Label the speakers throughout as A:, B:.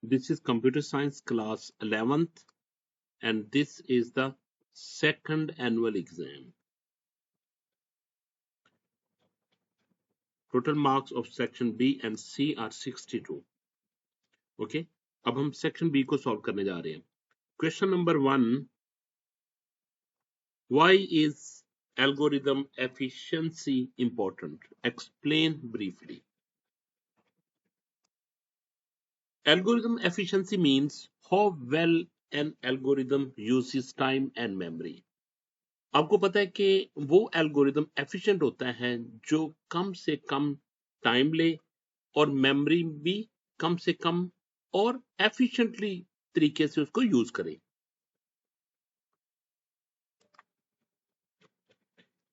A: This is computer science class 11th, and this is the second annual exam. Total marks of section B and C are 62. Okay, अब हम section B को solve करने जा रहे हैं. Question number 1. Why is algorithm efficiency important? Explain briefly. Algorithm efficiency means how well an algorithm uses time and memory. आपको पता है कि वो एल्गोरिदम एफिशिएंट होता है जो कम से कम टाइम ले और मेमोरी भी कम से कम और एफिशिएंटली तरीके से उसको यूज करे.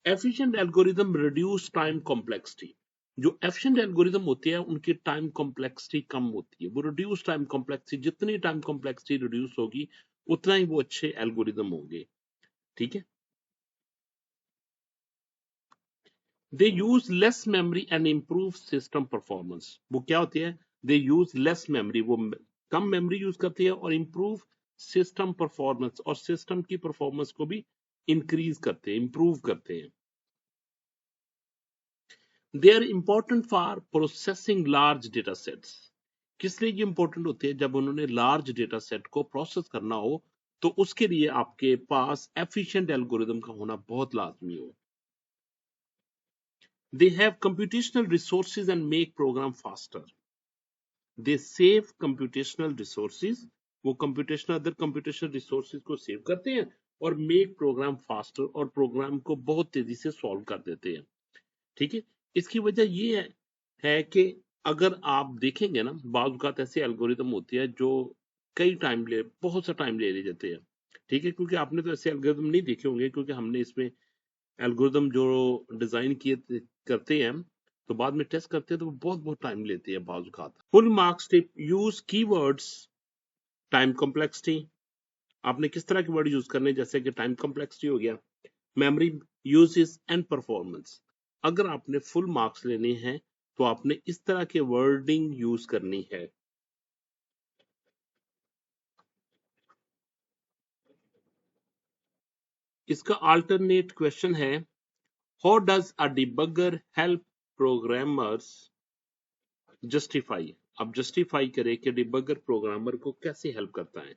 A: Efficient algorithm reduce time complexity. जो एफिशिएंट एल्गोरिदम होते हैं उनकी टाइम कॉम्प्लेक्सिटी कम होती है. वो रिड्यूस टाइम कॉम्प्लेक्सिटी, जितनी टाइम कॉम्प्लेक्सिटी रिड्यूस होगी उतना ही वो अच्छे एल्गोरिदम होंगे. ठीक है. They use less memory and improve system performance. वो क्या होती है? They use less memory. वो कम मेमोरी यूज करती है और improve system performance, और सिस्टम की परफॉर्मेंस को भी इंक्रीज करते हैं, इंप्रूव करते हैं. They are important for processing large data sets. किस लिए ये इंपॉर्टेंट होते हैं? जब उन्होंने लार्ज डेटा सेट को प्रोसेस करना हो तो उसके लिए आपके पास एफिशिएंट एल्गोरिदम का होना बहुत लाजमी हो. They have computational resources and make program faster. They save computational resources. वो computational other computational resources को सेव करते हैं और make program faster, और प्रोग्राम को बहुत तेजी से सॉल्व कर देते हैं. ठीक है. इसकी वजह ये है कि अगर आप देखेंगे ना, बाज़ औक़ात ऐसे एल्गोरिदम होते हैं जो कई टाइम ले बहुत सा टाइम ले जाते हैं. ठीक है. क्योंकि आपने तो ऐसे एल्गोरिदम नहीं देखे होंगे, क्योंकि हमने इसमें एल्गोरिदम जो डिजाइन किए करते हैं तो बाद में टेस्ट करते हैं तो वो बहुत बहुत टाइम लेते हैं बाज़ औक़ात. Full marks tip. Use keywords. Time complexity. आपने किस तरह के वर्ड यूज करने, जैसे कि टाइम कॉम्प्लेक्सिटी हो गया, मेमोरी यूजेस एंड परफॉर्मेंस. अगर आपने फुल मार्क्स लेने हैं तो आपने इस तरह के वर्डिंग यूज करनी है. इसका अल्टरनेट क्वेश्चन है, how does a debugger help programmers justify. अब जस्टिफाई करें कि डिबगर प्रोग्रामर को कैसे हेल्प करता है.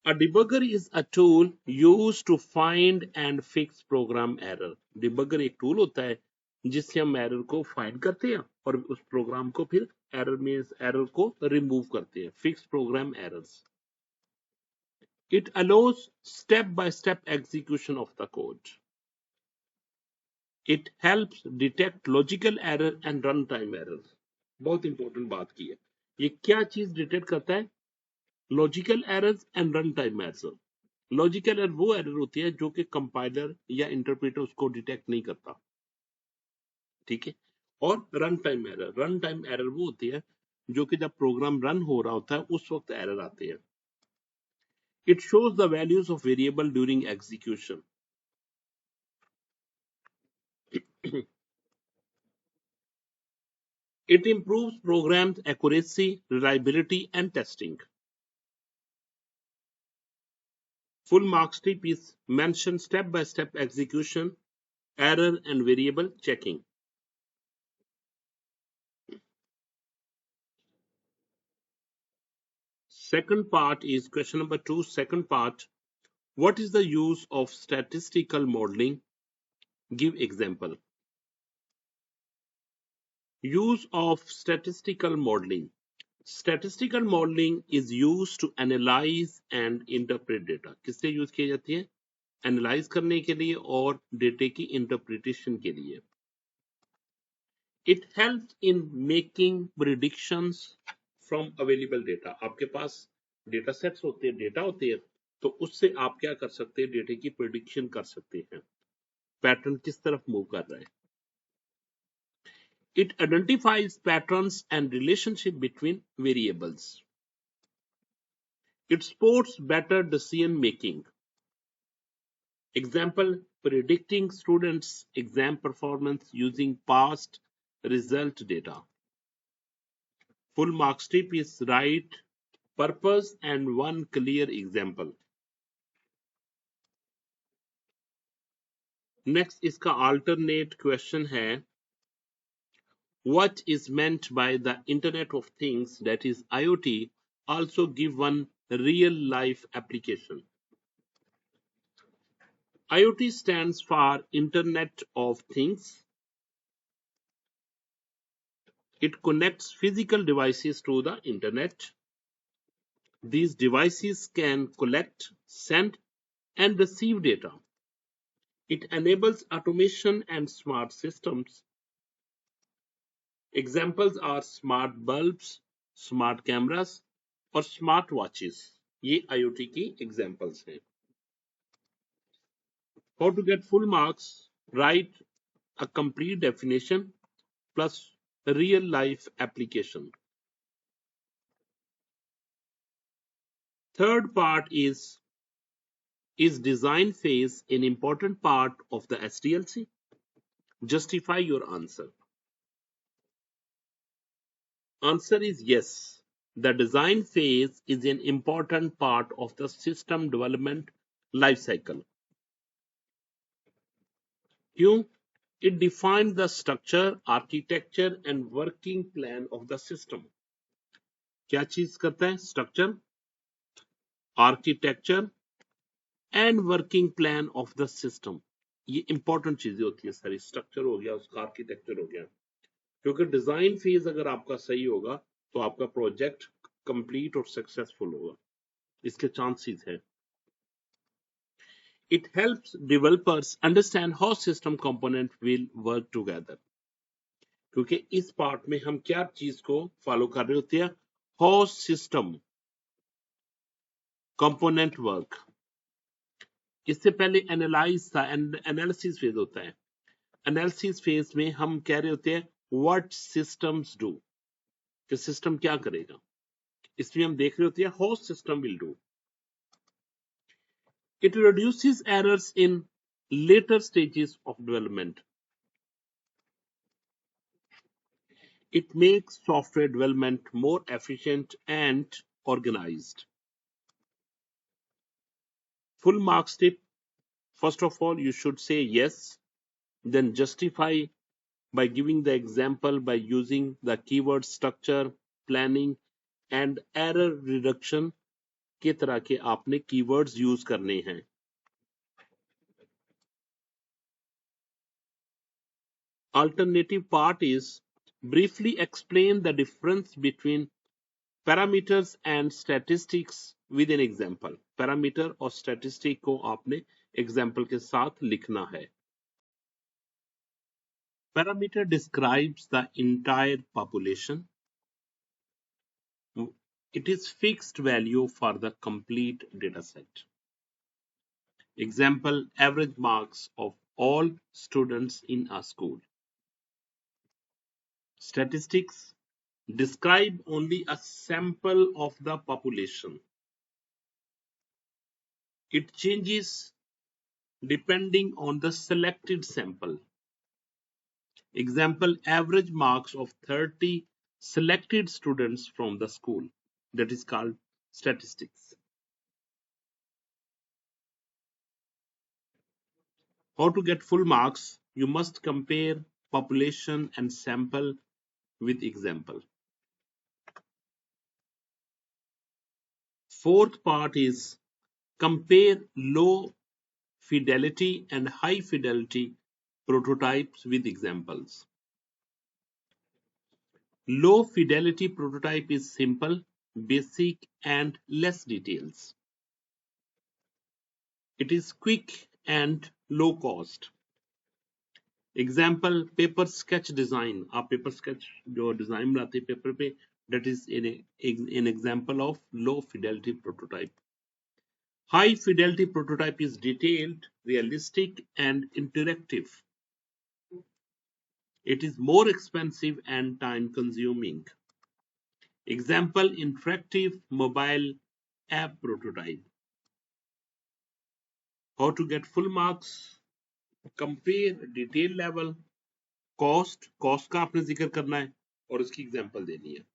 A: A debugger is a tool used to find and fix program error. Debugger एक टूल होता है जिससे हम एरर को फाइंड करते हैं और उस प्रोग्राम को फिर एरर को रिमूव करते हैं. Fix program errors. It allows step by step execution of the code. It helps detect logical error and runtime errors. बहुत इंपॉर्टेंट बात की है. ये क्या चीज डिटेक्ट करता है? Logical errors and run time error. Logical error वो एरर होती है जो कि कंपाइलर या इंटरप्रेटर उसको डिटेक्ट नहीं करता. ठीक है. और रन टाइम एरर वो होती है जो कि जब प्रोग्राम रन हो रहा होता है उस वक्त एरर आते हैं. It shows the values of variable during execution. It improves program accuracy, reliability, and testing. Full marks tip is mention step-by-step execution, error, and variable checking. Second part is question number 2. Second part, what is the use of statistical modeling? Give example. Use of statistical modeling. Statistical modeling is used to analyze and interpret data. किससे use की जाती है? Analyse करने के लिए और डेटे की interpretation के लिए. It helps in making predictions from available data. आपके पास डेटा सेट्स होते हैं, डेटा होते हैं, तो उससे आप क्या कर सकते हैं? डेटा की प्रिडिक्शन कर सकते हैं, पैटर्न किस तरफ मूव कर रहा है. It identifies patterns and relationship between variables. It supports better decision making. Example, predicting students' exam performance using past result data. Full marks tip is write purpose and one clear example. Next इसका alternate question है, what is meant by the Internet of Things, that is IoT? Also give one real life application. IoT stands for Internet of Things. It connects physical devices to the internet. These devices can collect, send, and receive data. It enables automation and smart systems. Examples are smart bulbs, smart cameras, और smart watches. ये IoT की examples हैं. How to get full marks? Write a complete definition plus real life application. Third part is design phase an important part of the SDLC? Justify your answer. Answer is yes. The design phase is an important part of the system development life cycle. क्यों? It defines the structure, architecture and working plan of the system. क्या चीज करता है? Structure, architecture and working plan of the system. ये important चीजें होती है सारी. Structure हो गया, उसका architecture हो गया. क्योंकि डिजाइन फेज अगर आपका सही होगा तो आपका प्रोजेक्ट कंप्लीट और सक्सेसफुल होगा. इसके चांसेस हैं. It helps developers understand how system component will work together. क्योंकि इस पार्ट में हम क्या चीज को फॉलो कर रहे होते हैं? How system component work. इससे पहले एनालाइज था, एनालिसिस फेज होता है. एनालिसिस फेज में हम कह रहे होते हैं व्हाट सिस्टम्स डू, कि सिस्टम क्या करेगा. इसमें हम देख रहे होते हैं how system will do. It reduces errors in later stages of development. It makes software development more efficient and organized. Full marks tip. First of all, you should say yes, then justify by giving the example by using the keyword structure, planning and error reduction के तरह के आपने keywords use करने हैं. Alternative part is briefly explain the difference between parameters and statistics with an example. Parameter और statistic को आपने example के साथ लिखना है. Parameter describes the entire population. It is fixed value for the complete data set. Example, average marks of all students in a school. Statistics describe only a sample of the population. It changes depending on the selected sample. Example, average marks of 30 selected students from the school. That is called statistics. How to get full marks? You must compare population and sample with example. Fourth part is compare low fidelity and high fidelity prototypes with examples. Low fidelity prototype is simple, basic and less details. It is quick and low cost. Example, paper sketch design. आप paper sketch जो design बनाते हैं paper पे, that is an example of low fidelity prototype. High fidelity prototype is detailed, realistic and interactive. It is more expensive and time consuming. Example, interactive mobile app prototype. How to get full marks? Compare detail level, cost का आपने जिक्र करना है और उसकी example देनी है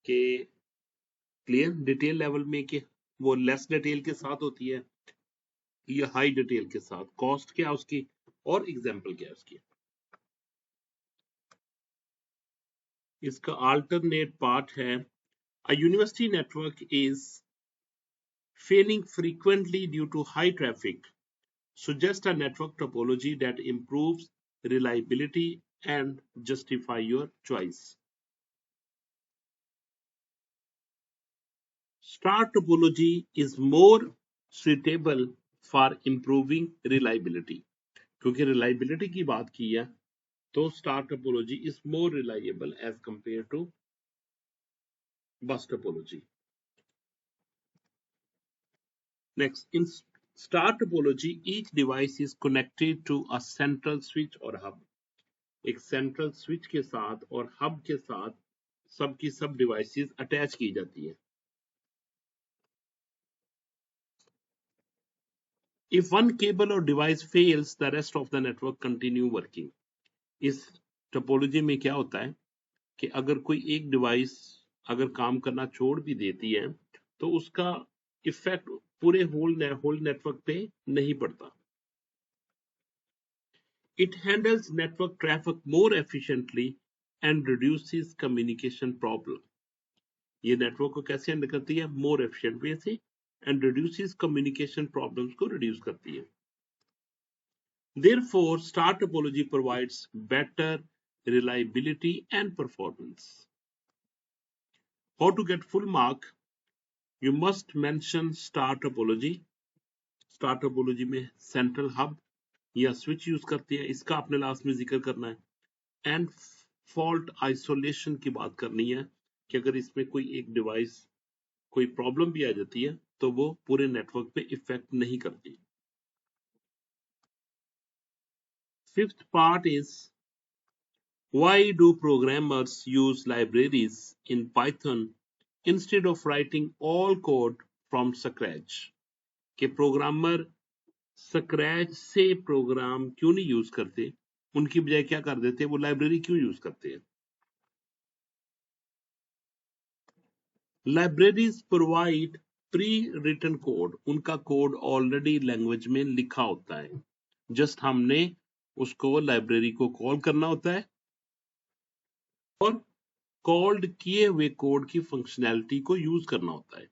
A: के क्लियर डिटेल लेवल में कि वो लेस डिटेल के साथ होती है या हाई डिटेल के साथ, कॉस्ट क्या उसकी और एग्जाम्पल क्या उसकी। इसका अल्टरनेट पार्ट है a university network is failing frequently due to high traffic. Suggest a network topology that improves reliability and justify your choice. Star topology is more suitable for improving reliability. क्योंकि reliability की बात की है तो star topology is more reliable as compared to bus topology. Next, in star topology, each device is connected to a central switch or hub. एक central switch के साथ और हब के साथ सबकी सब डिवाइसेस अटैच की जाती है। If one cable or device fails, the rest of the network continue working. इस टोपोलॉजी में क्या होता है कि अगर कोई एक डिवाइस अगर काम करना छोड़ भी देती है तो उसका इफेक्ट पूरे होल नेटवर्क पे नहीं पड़ता। It handles network traffic more efficiently and reduces communication problem. ये नेटवर्क को कैसे हैंडल करती है मोर एफिशिएंट वे से एंड रिड्यूसेस कम्युनिकेशन प्रॉब्लम्स को रिड्यूस करती है। Therefore, star topology provides better reliability and performance. How to get full mark? You must mention star topology. Star topology में सेंट्रल हब या switch use करती है, इसका आपने लास्ट में जिक्र करना है। एंड फॉल्ट आइसोलेशन की बात करनी है कि अगर इसमें कोई एक डिवाइस कोई प्रॉब्लम भी आ जाती है तो वो पूरे नेटवर्क पे इफेक्ट नहीं करती। Fifth part is why do programmers use libraries in Python instead of writing all code from scratch? कि प्रोग्रामर स्क्रैच से प्रोग्राम क्यों नहीं यूज करते, उनकी बजाय क्या कर देते, वो लाइब्रेरी क्यों यूज करते हैं। Libraries provide pre written code, उनका कोड ऑलरेडी लैंग्वेज में लिखा होता है, जस्ट हमने उसको लाइब्रेरी को कॉल करना होता है और कॉल्ड किए हुए कोड की फंक्शनैलिटी को यूज करना होता है।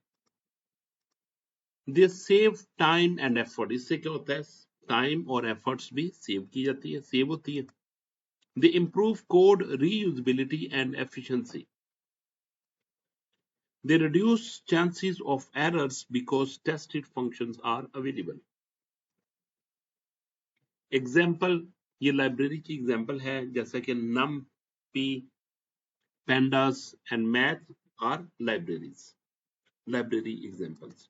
A: दे सेव टाइम एंड एफर्ट, इससे क्या होता है टाइम और एफर्ट्स भी सेव की जाती है, सेव होती है। They improve code reusability and efficiency. They reduce chances of errors because tested functions are available. Example, ये लाइब्रेरी की एग्जाम्पल है जैसा कि NumPy pandas and math are libraries, library examples.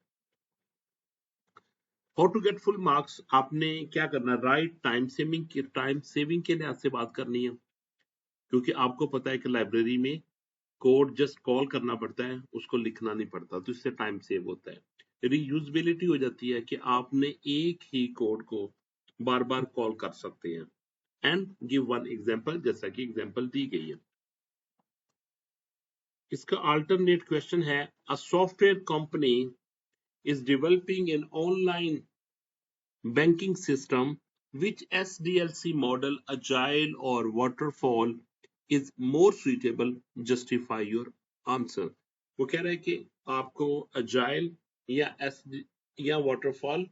A: How to get full marks? आपने क्या करना, right time saving के लिहाज से बात करनी है, क्योंकि आपको पता है कि लाइब्रेरी में कोड जस्ट कॉल करना पड़ता है, उसको लिखना नहीं पड़ता, तो इससे टाइम सेव होता है। रीयूजेबिलिटी हो जाती है कि आपने एक ही कोड को बार बार कॉल कर सकते हैं। एंड गिव वन एग्जाम्पल, जैसा कि एग्जाम्पल दी गई है। इसका अल्टरनेट क्वेश्चन है, a software company is developing an online banking system. Which SDLC model, agile or waterfall, is more suitable? Justify your answer. वो कह रहा है कि आपको agile या SD या waterfall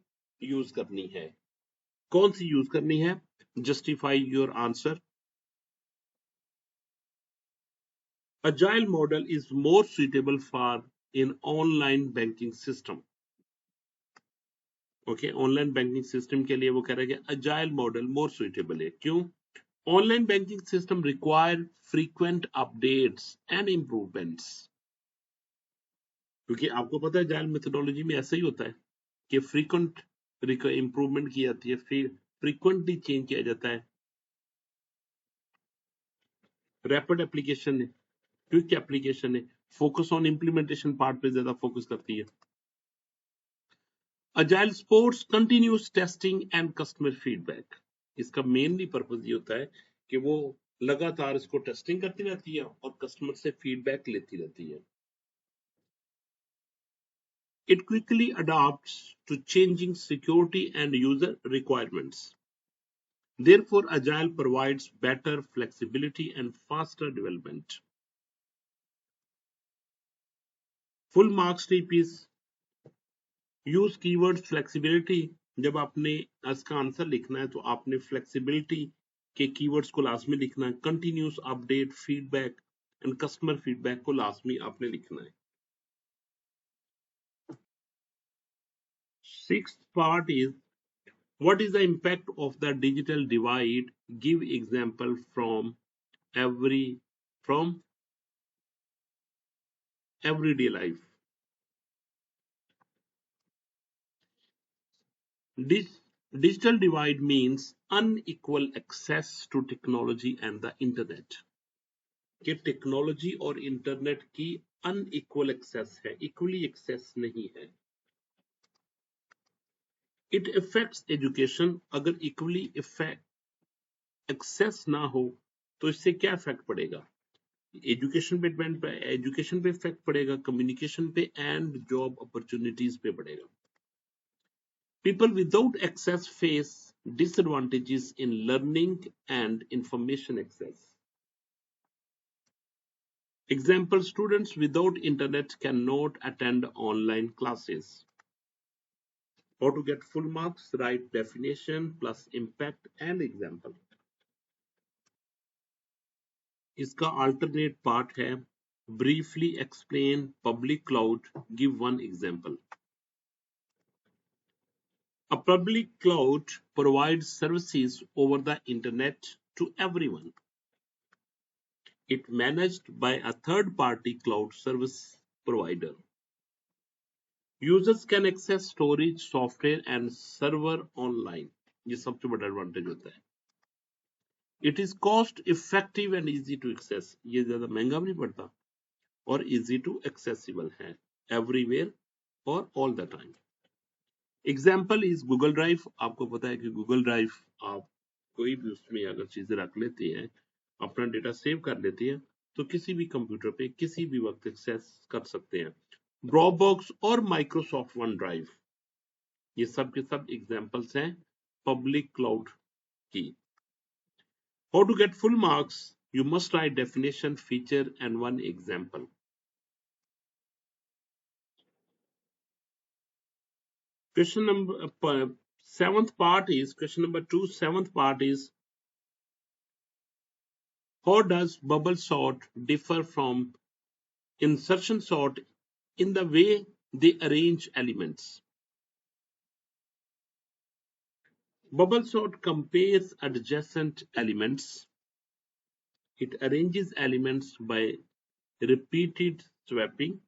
A: यूज करनी है, कौन सी यूज करनी है? Justify your answer. Agile model is more suitable for an online banking system. Okay, online banking system के लिए वो कह रहे हैं कि अजाइल मॉडल मोर सुइटेबल है। क्यों? Online banking system require frequent updates and improvements, क्योंकि आपको पता है अजाइल मेथोडोलॉजी में ऐसा ही होता है कि फ्रीक्वेंट इंप्रूवमेंट की जाती है, फिर फ्रीक्वेंटली चेंज किया जाता है। रैपिड एप्लीकेशन है, क्विक एप्लीकेशन है, फोकस ऑन इंप्लीमेंटेशन पार्ट पे ज्यादा फोकस करती है। Agile supports continuous testing and customer feedback. इसका मेनली पर्पज ये होता है कि वो लगातार इसको टेस्टिंग करती रहती है और कस्टमर से फीडबैक लेती रहती है। It quickly adapts to changing security and user requirements. Therefore, Agile provides better flexibility and faster development. Full marks tip is use keyword flexibility. जब आपने इसका आंसर लिखना है तो आपने फ्लेक्सिबिलिटी के कीवर्ड्स को लाजमी लिखना है. Continuous update feedback and customer feedback को लाजमी आपने लिखना है. Sixth part is what is the impact of the digital divide? Give example from everyday life. Digital divide means unequal access to technology and the internet. कि technology और internet की unequal access है, equally access नहीं है. It effects education. अगर equally access ना हो तो इससे क्या इफेक्ट पड़ेगा? एजुकेशन पे इफेक्ट पड़ेगा, कम्युनिकेशन पे एंड जॉब अपॉर्चुनिटीज पे पड़ेगा. People without access face disadvantages in learning and information access. Example, students without internet cannot attend online classes. How to get full marks? Write definition plus impact and example. इसका alternate part है briefly explain public cloud, give one example. A public cloud provides services over the internet to everyone. It managed by a third-party cloud service provider. Users can access storage, software and server online. ये सबसे बड़ा advantage होता है. It is cost effective and easy to access. ये ज्यादा महंगा भी नहीं पड़ता और easy to accessible है everywhere और all the time. Example is Google Drive. आपको पता है कि Google Drive आप कोई भी उसमें अगर चीजें रख लेते हैं, अपना डेटा सेव कर लेते हैं, तो किसी भी कंप्यूटर पे किसी भी वक्त एक्सेस कर सकते हैं. Dropbox और Microsoft OneDrive, ये सब के सब एग्जांपल्स हैं पब्लिक क्लाउड की. How to get full marks? You must write definition, feature and one example. Question number seventh part is question number 2. Seventh part is how does bubble sort differ from insertion sort in the way they arrange elements? Bubble sort compares adjacent elements. It arranges elements by repeated swapping.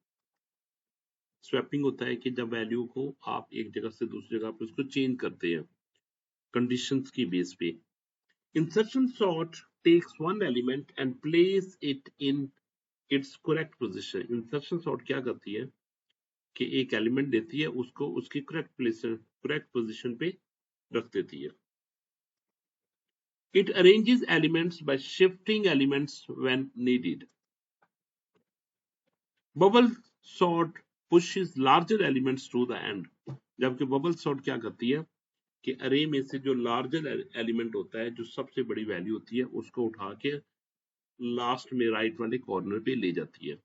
A: Swapping होता है कि जब value को आप एक जगह से दूसरी जगह पे उसको चेंज करते हैं कंडीशंस की बेस पे. Insertion sort takes one element and place it in its correct position. Insertion sort क्या करती है कि एक एलिमेंट देती है, उसको उसकी करेक्ट पोजीशन पे रख देती है. It arranges elements by shifting elements when needed. Bubble sort pushes larger elements to the end. जबकि bubble sort क्या करती है कि अरे में से जो लार्जर एलिमेंट होता है, जो सबसे बड़ी वैल्यू होती है, उसको उठा के लास्ट में राइट वाले कॉर्नर पे ले जाती है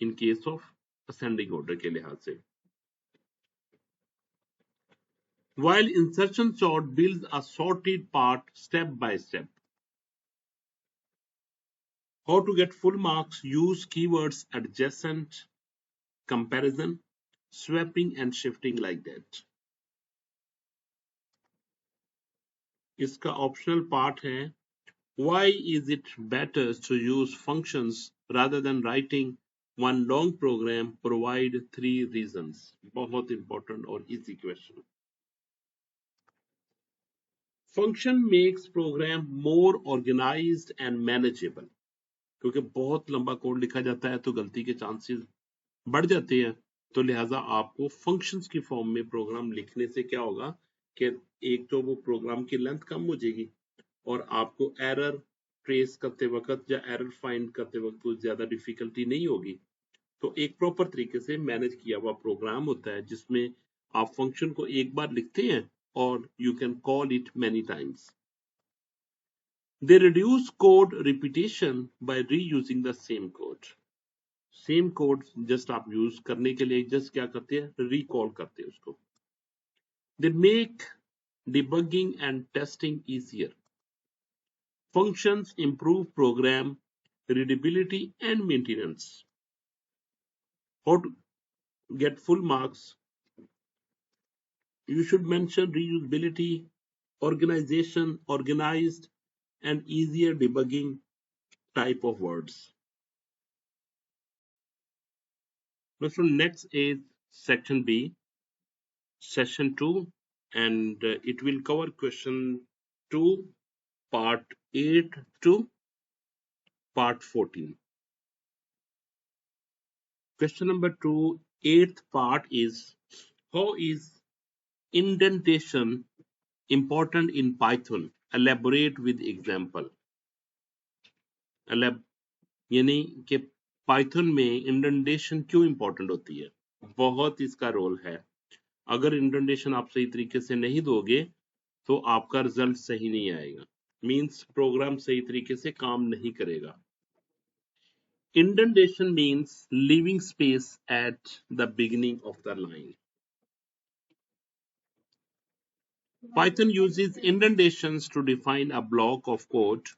A: in case of ascending order के लिहाज से. While insertion sort builds a sorted part step by step. How to get full marks? Use keywords adjacent, comparison, swapping and shifting like that. इसका optional part है why is it better to use functions rather than writing one long program? Provide 3 reasons. बहुत important और easy question. Function makes program more organized and manageable. क्योंकि बहुत लंबा code लिखा जाता है तो गलती के चांसेस बढ़ जाते हैं, तो लिहाजा आपको फंक्शंस की फॉर्म में प्रोग्राम लिखने से क्या होगा कि एक तो वो प्रोग्राम की लेंथ कम हो जाएगी और आपको एरर ट्रेस करते वक्त या एरर फाइंड करते वक्त कोई ज्यादा डिफिकल्टी नहीं होगी. तो एक प्रॉपर तरीके से मैनेज किया हुआ प्रोग्राम होता है जिसमें आप फंक्शन को एक बार लिखते हैं और you can call it many times. They reduce code repetition by reusing the same code. Same code just आप यूज करने के लिए जस्ट क्या करते हैं, रिकॉल करते हैं उसको. They make debugging and testing easier. Functions improve program readability and maintenance. How to get full marks? You should mention reusability, organization, organized, and easier debugging type of words. So next is section B, session 2, and it will cover question 2, part 8 to part 14. Question number 2, eighth part is, how is indentation important in Python? Elaborate with example. यानी कि Python में indentation क्यों important होती है? बहुत इसका role है. अगर इंडेंटेशन आप सही तरीके से नहीं दोगे तो आपका रिजल्ट सही नहीं आएगा, मींस प्रोग्राम सही तरीके से काम नहीं करेगा. Indentation means leaving space at the beginning of the line. Python uses indentations to define a block of code.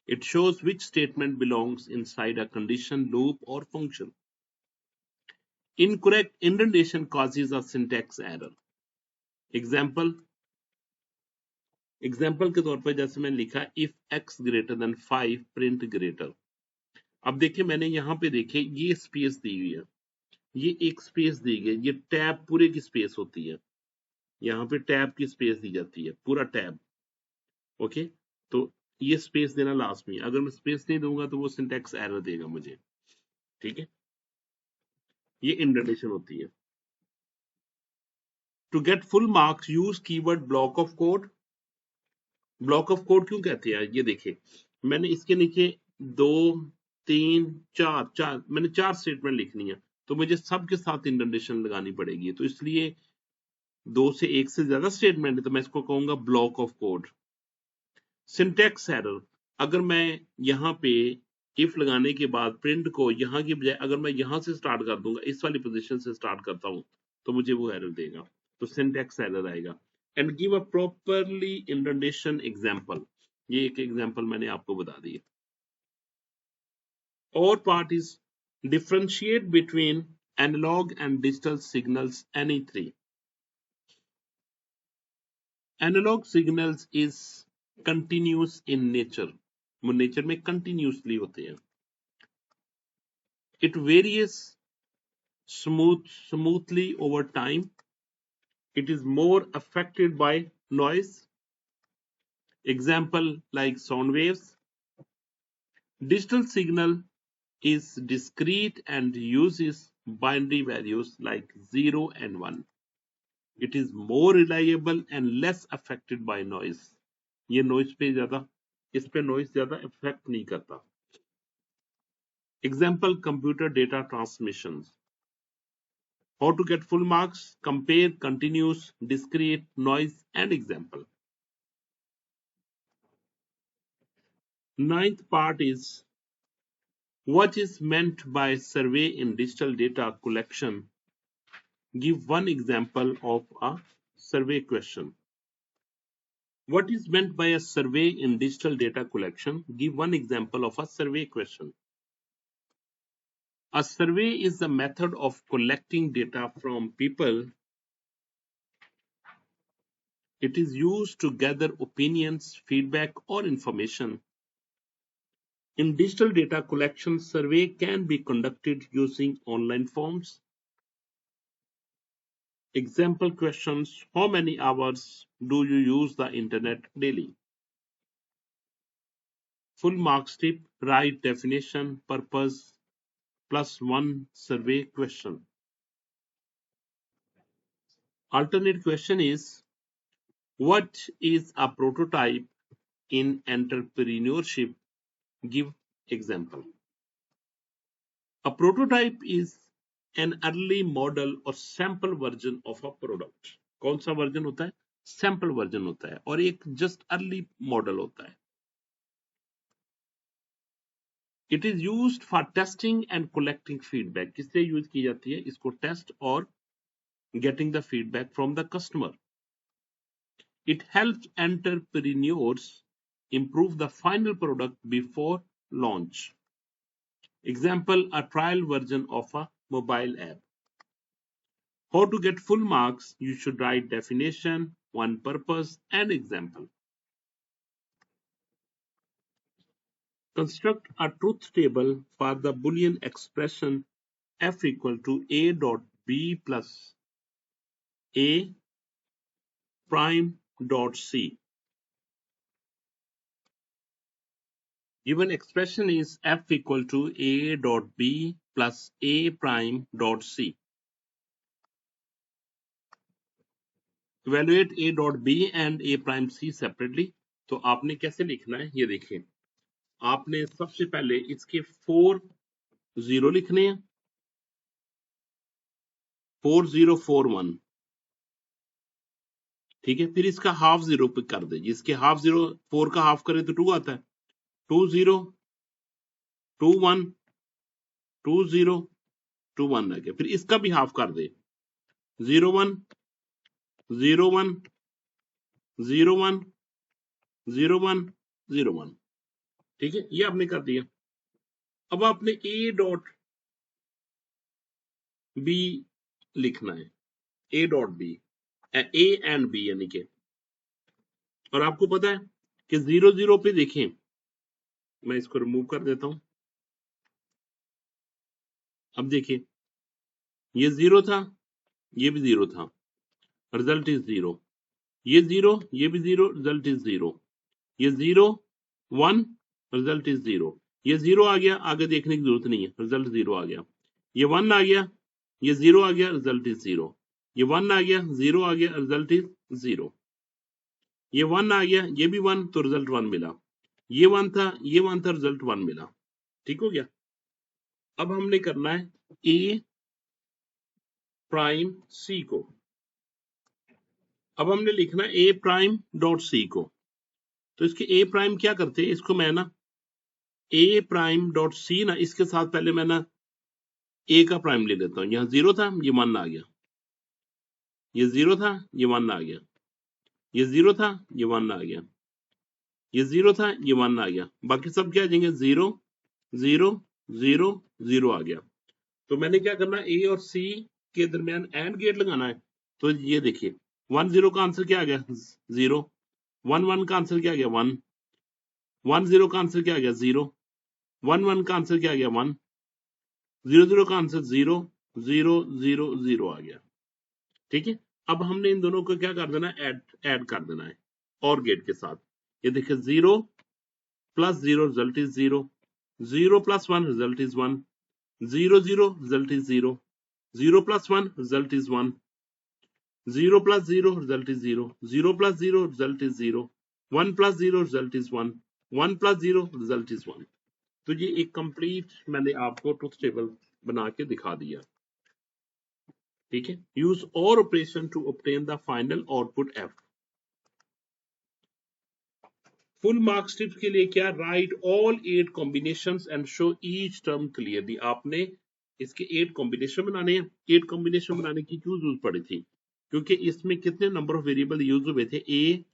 A: It shows which statement belongs inside a condition, loop, or function. Incorrect indentation causes a syntax error. Example के तौर पर जैसे मैंने लिखा if x greater than 5 print greater. अब देखिए मैंने यहाँ पे देखे ये स्पेस दी हुई है, ये एक स्पेस दी गई, ये टैब पूरे की स्पेस होती है, यहाँ पे टैब की स्पेस दी जाती है, पूरा टैब. ओके, तो ये स्पेस देना लास्ट में, अगर मैं स्पेस नहीं दूंगा तो वो सिंटैक्स एरर देगा मुझे. ठीक है, ये इंडेंटेशन होती है. To get full marks use keyword block of code. Block of code क्यों कहते हैं? ये देखिए मैंने इसके नीचे 2 3 4 मैंने 4 स्टेटमेंट लिखनी है, तो मुझे सबके साथ इंडेंटेशन लगानी पड़ेगी, तो इसलिए 2 से 1 से ज्यादा स्टेटमेंट है तो मैं इसको कहूंगा block of code. Syntax error, अगर मैं यहाँ पे इफ लगाने के बाद प्रिंट को यहाँ की बजाय अगर मैं यहाँ से स्टार्ट कर दूंगा, इस वाली पोजीशन से स्टार्ट करता हूँ, तो मुझे वो एरर देगा, तो सिंटैक्स एरर आएगा. And give a properly indentation example. ये एक एग्जांपल मैंने आपको बता दी. और part is differentiate between analog and digital signals, any three. Analog signals is continuous in nature. वो नेचर में कंटिन्यूसली होते हैं. It varies smoothly over time. It is more affected by noise. Example like sound waves. Digital signal is discrete and uses binary values like 0 and 1. It is more reliable and less affected by noise. ये noise पे ज्यादा, इस पे noise ज्यादा effect नहीं करता. Example computer data transmissions. How to get full marks? Compare continuous, discrete, noise, and example. Ninth part is, what is meant by survey in digital data collection? Give one example of a survey question. What is meant by a survey in digital data collection? Give one example of a survey question. A survey is the method of collecting data from people. It is used to gather opinions, feedback, or information. In digital data collection, survey can be conducted using online forms. Example questions: how many hours do you use the internet daily? Full marks tip: write definition, purpose, plus one survey question. Alternate question is, what is a prototype in entrepreneurship? Give example. A prototype is an early model or sample version of a product. कौन सा version होता है? Sample version होता है और एक just early model होता है. It is used for testing and collecting feedback. किससे यूज की जाती है? इसको टेस्ट और getting the feedback from the customer. It helps entrepreneurs improve the final product before launch. Example, a trial version of a mobile app. How to get full marks? You should write definition, one purpose, and example. Construct a truth table for the Boolean expression f equal to a dot b plus a prime dot c. Given expression is f equal to a dot b plus a prime dot c. Evaluate a dot b and a prime c separately. तो आपने कैसे लिखना है ये देखिए. आपने सबसे पहले इसके 4 0 लिखने हैं. 4041. ठीक है, फिर इसका हाफ 0 पे कर दे. इसके हाफ 0 4 का हाफ करें तो 2 आता है. 2 0 2 1 2 0 2 1 आ गया. फिर इसका भी हाफ कर दे. 0 1 0 1 0 1 0 1 0 1. ठीक है, ये आपने कर दिया. अब आपने a डॉट b लिखना है. a dot b a and b यानी कि. और आपको पता है कि 0 0 पे देखें, मैं इसको रिमूव कर देता हूं. अब देखिए, ये 0 था, ये भी 0 था, रिजल्ट इज 0. ये 0, ये भी 0, रिजल्ट इज 0. ये 0 1, रिजल्ट इज 0. ये 0 आ गया, आगे देखने की जरूरत नहीं है, रिजल्ट 0 आ गया. ये 1 आ गया, ये 0 आ गया, रिजल्ट इज 0. ये 1 आ गया, 0 आ गया, रिजल्ट इज 0. ये 1 आ गया, ये भी 1, तो रिजल्ट 1 मिला. ये 1 था, ये 1 था, रिजल्ट 1 मिला. ठीक हो गया. अब हमने करना है a प्राइम c को. अब हमने लिखना है a प्राइम डॉट c को. तो इसके a प्राइम क्या करते हैं, इसको मैं ना a प्राइम डॉट c ना इसके साथ पहले मैं ना a का प्राइम ले लेता हूं. यहां 0 था, ये 1 आ गया. ये 0 था, ये 1 आ गया. ये 0 था, ये 1 आ गया. ये 0 था, ये 1 आ गया. बाकी सब क्या आ जाएंगे? 0 0 0 0 आ गया. तो मैंने क्या करना है, a और c के दरमियान एंड गेट लगाना है. तो ये देखिए, 1 0 का आंसर क्या आ गया? 0. 1 1 का आंसर क्या आ गया? 1. 1 0 का आंसर क्या आ गया? 0. 1 1 का आंसर क्या आ गया? 1. 0 0 का आंसर 0 0 0 0 आ गया. ठीक है. अब हमने इन दोनों को क्या कर देना है? ऐड कर देना है और गेट के साथ. ये देखिए, 0 plus 0 result is 0. 0 plus 1 result is 1. 0 0 result is 0. 0 plus 1 result is 1. 0 plus 0 result is 0. 0 plus 0 result is 0. 1 plus 0 result is 1. 1 plus 0 result is 1. तो ये एक कंप्लीट मैंने आपको ट्रुथ टेबल बना के दिखा दिया. ठीक है. Use or operation to obtain the final output f. Full marks tips के लिए क्या? Write all 8 combinations and show each term clearly. आपने इसके 8 कॉम्बिनेशन बनाने हैं. 8 कॉम्बिनेशन बनाने की क्यों जरूरत पड़ी थी? क्योंकि इसमें कितने नंबर ऑफ वेरिएबल यूज हुए थे? a,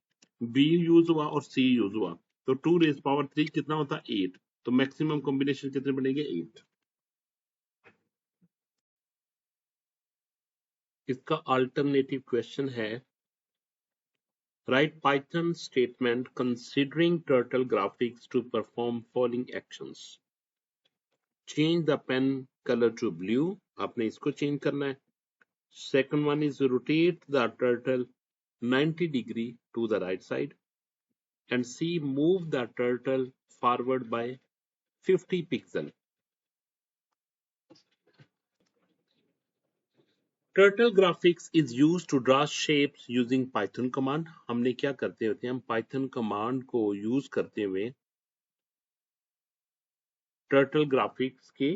A: b यूज हुआ और c यूज हुआ. तो 2 रेज पावर 3 कितना होता? 8. तो मैक्सिमम कॉम्बिनेशन कितने बनेंगे? 8. इसका अल्टरनेटिव क्वेश्चन है, write Python statement considering turtle graphics to perform following actions. Change the pen color to blue. आपने इसको चेंज करना है. Second one is rotate the turtle 90 degree to the right side. And C, move the turtle forward by 50 pixel. Turtle graphics is used to draw shapes using Python command. हमने क्या करते होते हैं? हम Python command को use करते हुए turtle graphics के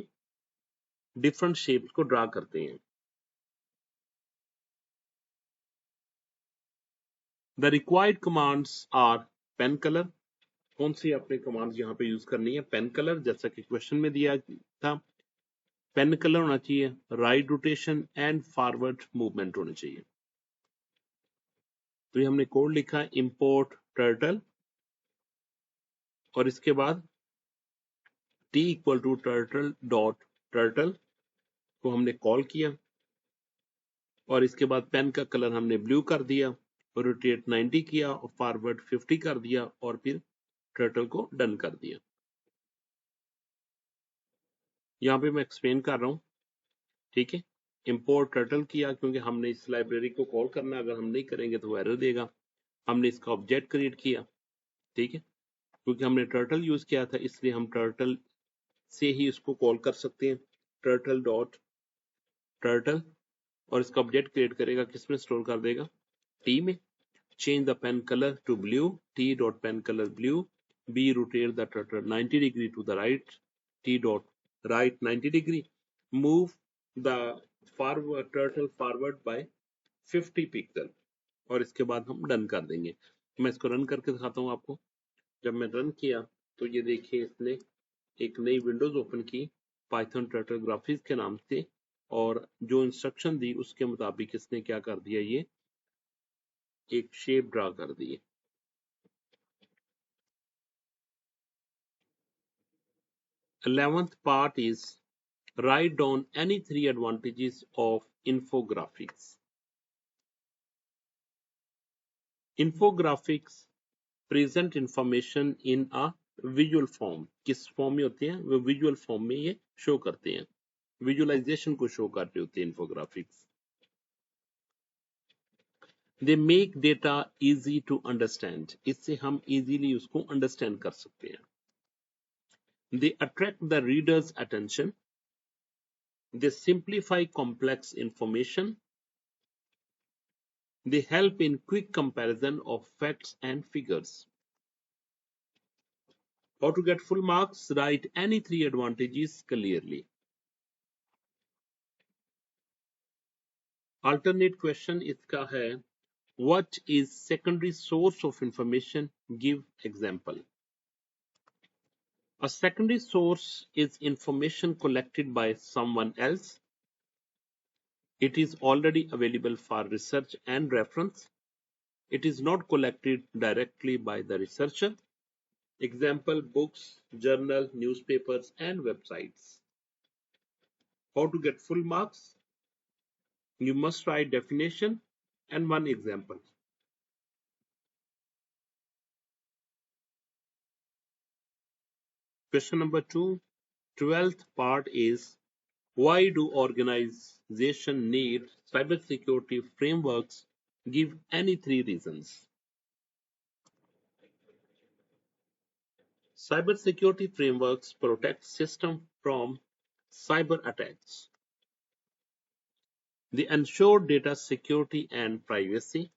A: डिफरेंट शेप्स को ड्रा करते हैं। The required commands are pen colour. कौन सी आपने कमांड्स यहाँ पे यूज करनी है? पेन कलर, जैसा कि क्वेश्चन में दिया था, पेन कलर होना चाहिए, right rotation and forward movement होनी चाहिए। तो ये हमने कोड लिखा है इंपोर्ट टर्टल, और इसके बाद t equal to turtle dot turtle को हमने कॉल किया, और इसके बाद पेन का कलर हमने ब्लू कर दिया, रोटेट 90 किया और फॉरवर्ड 50 कर दिया, और फिर टर्टल को डन कर दिया। यहाँ पे मैं एक्सप्लेन कर रहा हूँ, ठीक है। इंपोर्ट टर्टल किया क्योंकि हमने इस लाइब्रेरी को कॉल करना है, अगर हम नहीं करेंगे तो वो एरर देगा। हमने इसका ऑब्जेक्ट क्रिएट किया, ठीक है, क्योंकि हमने टर्टल यूज किया था इसलिए हम टर्टल से ही इसको कॉल कर सकते हैं, टर्टल डॉट टर्टल, और इसका ऑब्जेक्ट क्रिएट करेगा, किसमें स्टोर कर देगा? टी में। Change the pen colour to blue, T dot pen colour blue, B rotate the turtle 90 degree to the right, T dot right 90 degree, move the forward turtle forward by 50 pixel, और इसके बाद हम done कर देंगे। मैं इसको run करके दिखाता हूँ आपको। जब मैं रन किया तो ये देखिए इसने एक नई विंडोज ओपन की पाइथन टर्टल ग्राफिक्स के नाम से, और जो इंस्ट्रक्शन दी उसके मुताबिक इसने क्या कर दिया, ये एक शेप ड्रा कर दी है। 11th part is write down any 3 advantages of infographics. Infographics present information in a visual form. किस फॉर्म में होते हैं? वो विजुअल फॉर्म में ये शो करते हैं, विजुअलाइजेशन को शो कर रहे होते हैं infographics. They make data easy to understand. इससे हम easily उसको understand कर सकते हैं. They attract the reader's attention. They simplify complex information. They help in quick comparison of facts and figures. How to get full marks? Write any 3 advantages clearly. Alternate question इसका है, what is secondary source of information? Give example. A secondary source is information collected by someone else. It is already available for research and reference. It is not collected directly by the researcher. Example, books, journal, newspapers, and websites. How to get full marks? You must write definition and one example. Question number 2, 12th part is, why do organizations need cybersecurity frameworks? Give any 3 reasons. Cybersecurity frameworks protect systems from cyber attacks. They ensure data security and privacy.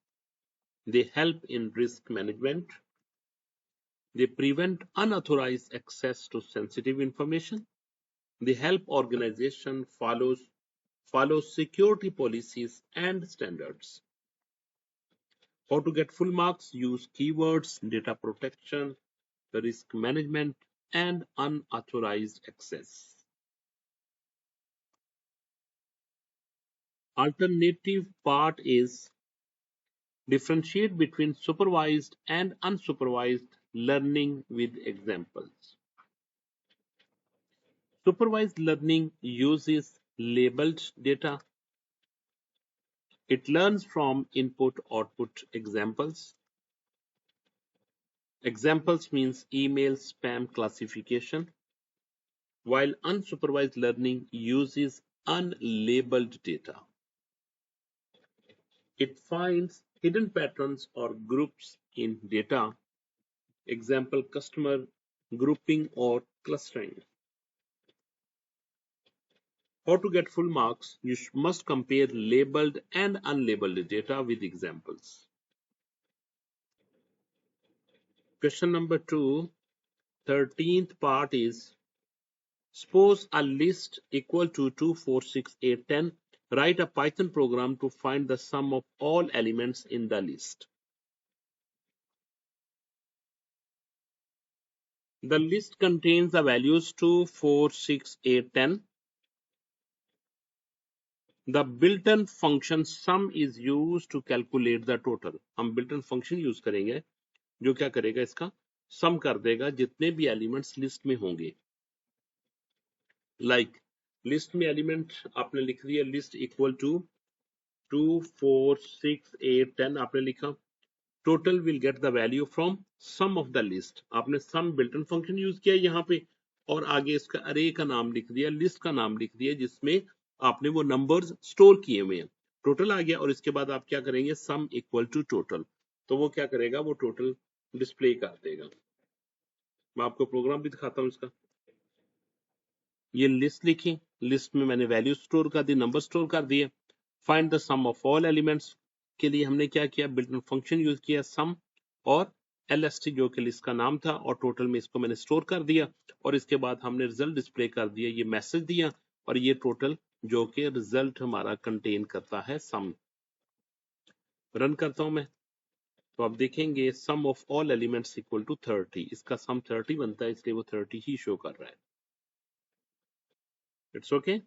A: They help in risk management. They prevent unauthorized access to sensitive information. They help organizations follow security policies and standards. How to get full marks? Use keywords, data protection, risk management, and unauthorized access. Alternative part is differentiate between supervised and unsupervised learning with examples. Supervised learning uses labeled data. It learns from input-output examples. Examples means email spam classification, while unsupervised learning uses unlabeled data. It finds hidden patterns or groups in data. Example, customer grouping or clustering. How to get full marks? You must compare labeled and unlabeled data with examples. Question number 2, 13th part is, Suppose a list equal to 2, 4, 6, 8, 10. Write a Python program to find the sum of all elements in the list. The list contains the values 2, 4, 6, 8, 10. The built-in function sum is used to calculate the total. हम built-in function use करेंगे जो क्या करेगा, इसका sum कर देगा जितने भी elements list में होंगे. Like list में element आपने लिख दिया list equal to 2, 4, 6, 8, 10 आपने लिखा. Total will get the value from sum of the list. आपने sum built-in function use किया यहाँ पे और आगे इसका array का नाम लिख दिया, list का नाम लिख दिया जिसमें आपने वो numbers store किए हुए हैं. Total आ गया और इसके बाद आप क्या करेंगे, sum equal to total. तो वो क्या करेगा, वो total display कर देगा. मैं आपको प्रोग्राम भी दिखाता हूँ इसका. ये लिस्ट लिखी, लिस्ट में मैंने वैल्यू स्टोर कर दी, नंबर स्टोर कर दिए. Find the sum of all elements के लिए हमने क्या किया, बिल्ट-इन फंक्शन यूज किया सम और एलएसटी जो कि लिस्ट का नाम था और टोटल में इसको मैंने स्टोर कर दिया और इसके बाद हमने रिजल्ट डिस्प्ले कर दिया, ये मैसेज दिया और ये टोटल जो कि रिजल्ट हमारा कंटेन करता है सम. रन करता हूं मैं तो आप देखेंगे sum of all elements equal to 30. इसका सम 30 बनता है इसलिए वो 30 ही शो कर रहा है. It's okay.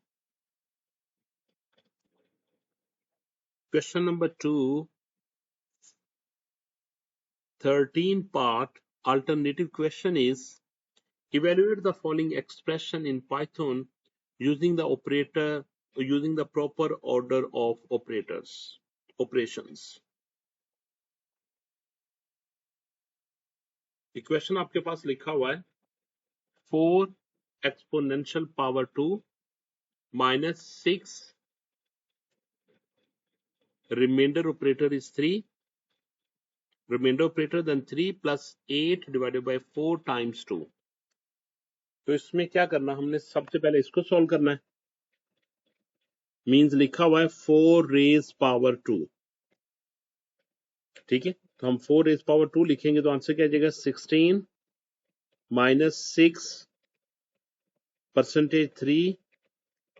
A: Question number 2, 13 part alternative question is evaluate the following expression in Python using the proper order of operations. Equation आपके पास लिखा हुआ है 4 exponential power 2 minus 6 remainder operator is 3 remainder operator then 3 plus 8 divided by 4 times 2. तो इसमें क्या करना, हमने सबसे पहले इसको सॉल्व करना है. मींस लिखा हुआ है 4 रेज पावर 2. ठीक है, तो हम 4 रेज पावर 2 लिखेंगे तो आंसर क्या आ जाएगा 16 minus 6 percentage 3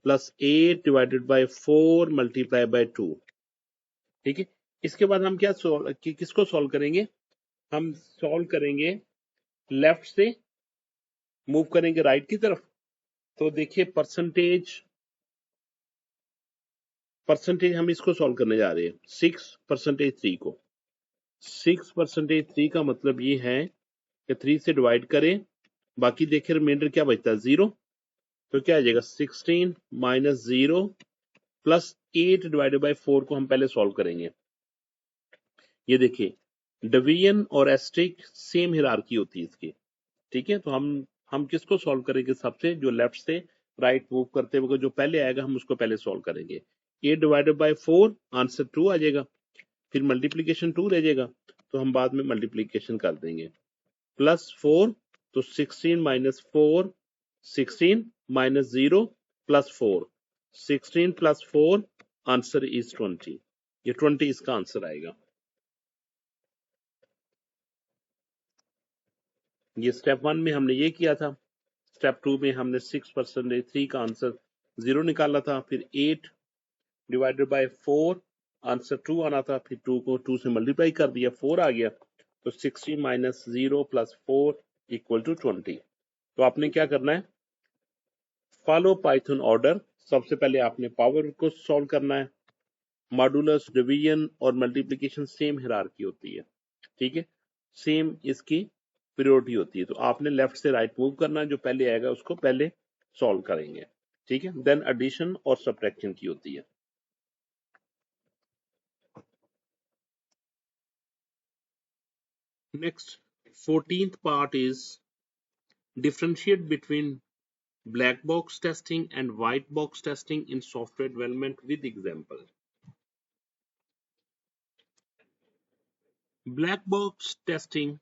A: plus 8 divided by 4 multiply by 2. ठीक है, इसके बाद हम क्या किसको सॉल्व करेंगे, हम सॉल्व करेंगे लेफ्ट से मूव करेंगे राइट की तरफ. तो देखिए परसेंटेज हम इसको सॉल्व करने जा रहे हैं 6 परसेंटेज 3 को. 6 परसेंटेज 3 का मतलब ये है कि 3 से डिवाइड करें, बाकी देखिए रिमाइंडर क्या बचता है 0. तो क्या आ जाएगा 16 माइनस 0 प्लस 8 डिवाइडेड बाय 4 को हम पहले सॉल्व करेंगे. ये देखिए डिवीजन और एस्टेरिक सेम हिरार्की होती है इसकी. ठीक है, तो हम किसको सॉल्व करेंगे, सबसे जो लेफ्ट से राइट मूव करते हुए जो पहले आएगा हम उसको पहले सॉल्व करेंगे. 8 डिवाइडेड बाय 4 आंसर 2 आ जाएगा, फिर मल्टीप्लीकेशन 2 रह जाएगा तो हम बाद में मल्टीप्लीकेशन कर देंगे. प्लस 4 तो 16 minus 4 16 minus 0 plus 4 16 plus 4 answer is 20. ये 20 इसका आंसर आएगा. ये स्टेप 1 में हमने ये किया था. स्टेप 2 में हमने 6 परसेंटेज 3 का आंसर 0 निकाला था, फिर 8 डिवाइडेड बाय 4 आंसर 2 आना था, फिर 2 को 2 से मल्टीप्लाई कर दिया 4 आ गया. तो 60 माइनस 0 प्लस 4 इक्वल टू 20. तो आपने क्या करना है, फॉलो पाइथन ऑर्डर. सबसे पहले आपने पावर को सॉल्व करना है. मॉडुलस डिवीजन और मल्टीप्लिकेशन सेम हिरार्की होती है. ठीक है, सेम इसकी प्रायोरिटी होती है. तो आपने लेफ्ट से राइट मूव करना है, जो पहले आएगा उसको पहले सॉल्व करेंगे. ठीक है, देन एडिशन और सब्ट्रैक्शन की होती है. Next 14th part is differentiate between black box testing and white box testing in software development with example. Black box testing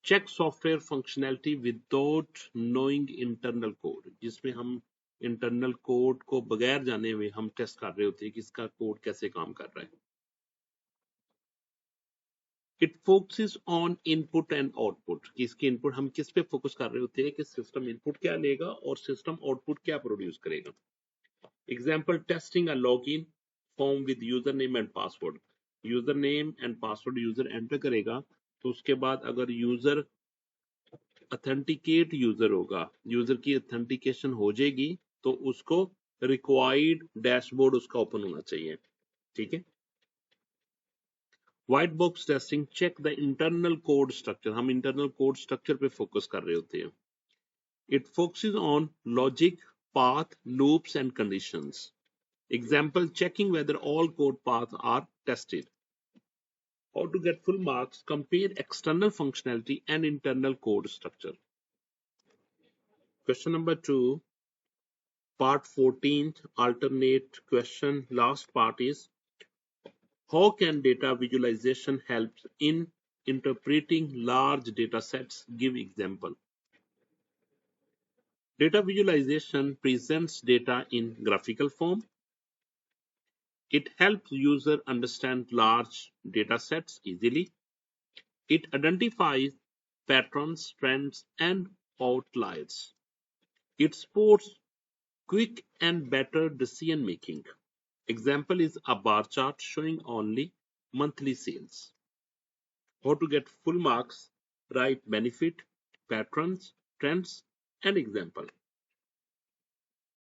A: check software functionality without knowing internal code, जिसमें हम internal code को बगैर जाने हुए हम टेस्ट कर रहे होते हैं कि इसका कोड कैसे काम कर रहा है. It focuses on input and output कि इसके input हम किस पे focus कर रहे होते हैं कि system input क्या लेगा और system output क्या produce करेगा. Example, testing a login form with username and password. Username and password user enter करेगा तो उसके बाद अगर user authenticate user होगा, user की authentication हो जाएगी तो उसको required dashboard उसका open होना चाहिए. ठीक है. White box testing check the internal code structure. हम इंटरनल कोड स्ट्रक्चर पे फोकस कर रहे होते हैं. It focuses on logic, path, loops and conditions. Example, checking whether all code paths are tested. How to get full marks? Compare external functionality and internal code structure. Question number 2, part 14, alternate question. Last part is, how can data visualization help in interpreting large data sets? Give example. Data visualization presents data in graphical form. It helps user understand large data sets easily. It identifies patterns, trends, and outliers. It supports quick and better decision making. Example is a bar chart showing only monthly sales. How to get full marks? Write benefit, patterns, trends, and example.